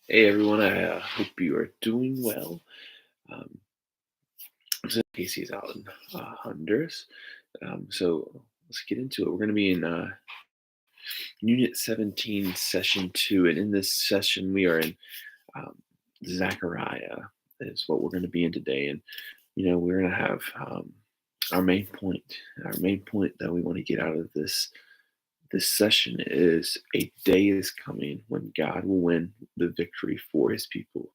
Hey everyone, I hope you are doing well. Um, so Casey's out in Honduras. So let's get into it. We're going to be in Unit 17, Session 2. And in this session, we are in um, Zechariah, is what we're going to be in today. And, we're going to have our main point. Our main point that we want to get out of this session is a day is coming when God will win the victory for his people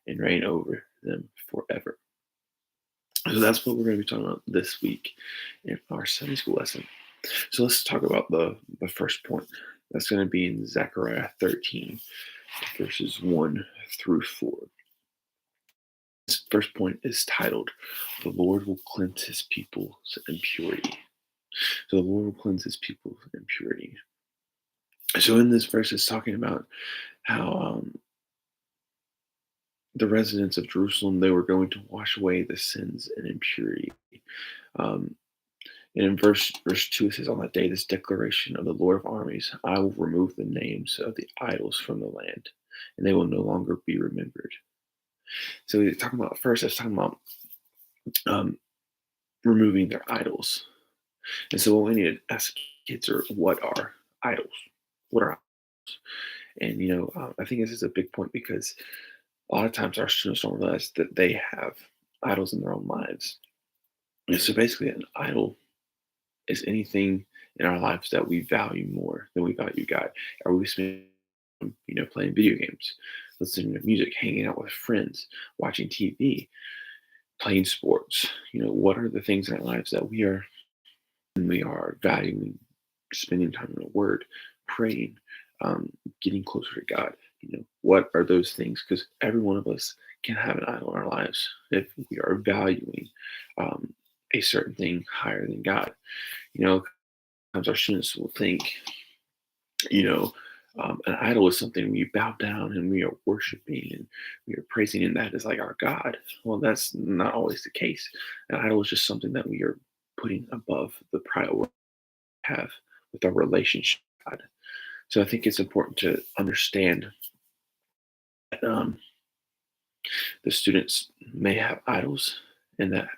and reign over them forever. So that's what we're going to be talking about this week in our Sunday school lesson. So let's talk about the first point. That's going to be in Zechariah 13, verses 1 through 4. This first point is titled, "The Lord will cleanse his people's impurity." So the Lord will cleanse his people's impurity. So in this verse, it's talking about how the residents of Jerusalem, they were going to wash away the sins and impurity. Um, And in verse 2, it says, "On that day, this declaration of the Lord of armies, I will remove the names of the idols from the land, and they will no longer be remembered." So he's talking about first, it's talking about um, removing their idols. And so what we need to ask kids are, what are idols? What are idols? And I think this is a big point because a lot of times our students don't realize that they have idols in their own lives. And so basically, an idol is anything in our lives that we value more than we value God. Are we spending, playing video games, listening to music, hanging out with friends, watching TV, playing sports? What are the things in our lives that we are valuing, spending time in the Word, praying, getting closer to God? What are those things? Because every one of us can have an idol in our lives if we are valuing um, a certain thing higher than God. You know, Sometimes our students will think, you know, an idol is something we bow down and we are worshiping and we are praising, and that is like our God. Well, that's not always the case. An idol is just something that we are putting above the priority we have with our relationship with God. So I think it's important to understand that the students may have idols and that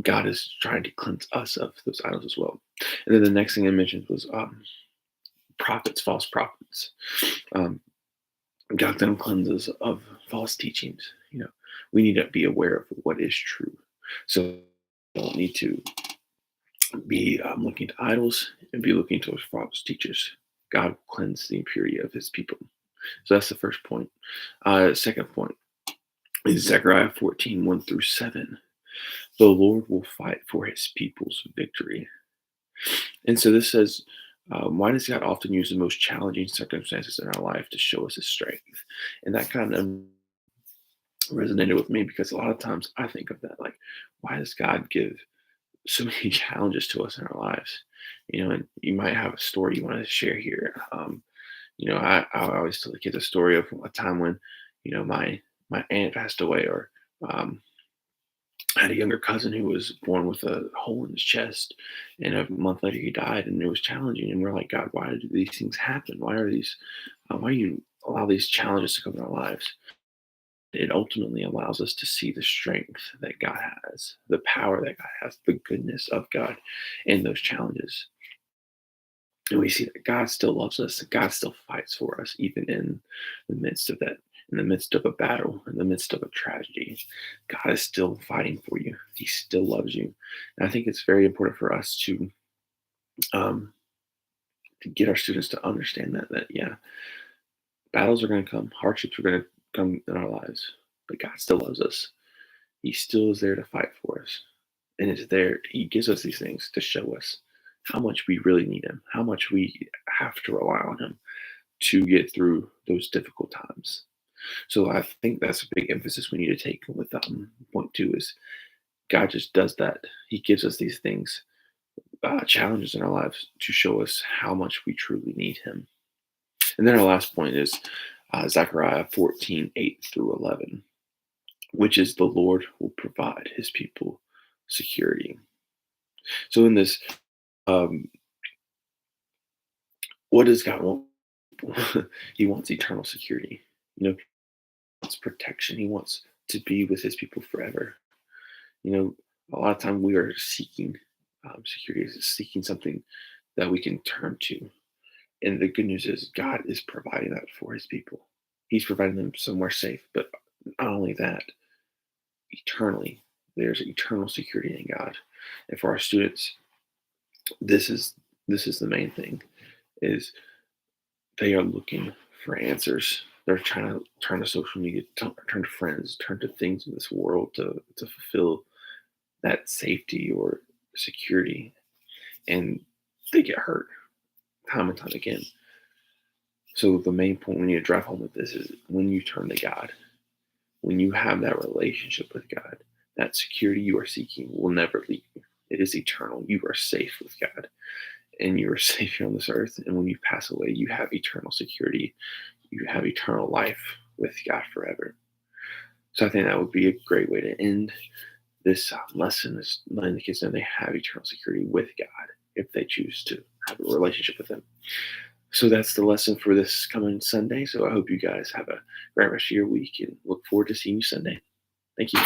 God is trying to cleanse us of those idols as well. And then the next thing I mentioned was prophets, false prophets. Um, God then cleanses of false teachings. We need to be aware of what is true. So we don't need to be looking to idols and be looking towards false teachers. God will cleanse the impurity of his people. So that's the first point. Second point is Zechariah 14, 1 through 7. The Lord will fight for his people's victory. And so this says, why does God often use the most challenging circumstances in our life to show us his strength? And that kind of resonated with me because a lot of times I think of that, like, why does God give so many challenges to us in our lives? And you might have a story you want to share here. I always tell the kids a story of a time when, my aunt passed away, or um, I had a younger cousin who was born with a hole in his chest, and a month later he died, and it was challenging. And we're like, God, why do these things happen? Why do you allow these challenges to come in our lives? It ultimately allows us to see the strength that God has, the power that God has, the goodness of God in those challenges. And we see that God still loves us, that God still fights for us, even in the midst of that, in the midst of a battle, in the midst of a tragedy. God is still fighting for you. He still loves you. And I think it's very important for us um, to get our students to understand that yeah, battles are going to come, hardships are going to come in our lives, but God still loves us. He still is there to fight for us. And it's there, he gives us these things to show us how much we really need him, how much we have to rely on him to get through those difficult times. So I think that's a big emphasis we need to take with point two is God just does that. He gives us these things, challenges in our lives to show us how much we truly need him. And then our last point is Zechariah 14, 8 through 11, which is the Lord will provide his people security. So in this, um, what does God want? He wants eternal security. You know, he wants protection. He wants to be with his people forever. You know, a lot of time we are seeking security, is seeking something that we can turn to. And the good news is God is providing that for his people. He's providing them somewhere safe. But not only that, eternally, there's eternal security in God. And for our students, this is the main thing is they are looking for answers. They're trying to turn to social media, turn to friends, turn to things in this world to fulfill that safety or security, and they get hurt time and time again. So the main point we need to drive home with this is when you turn to God, when you have that relationship with God, that security you are seeking will never leave you. It is eternal. You are safe with God, and you are safe here on this earth. And when you pass away, you have eternal security. You have eternal life with God forever. So I think that would be a great way to end this lesson, is letting the kids know they have eternal security with God if they choose to have a relationship with Him. So that's the lesson for this coming Sunday. So I hope you guys have a great rest of your week and look forward to seeing you Sunday. Thank you.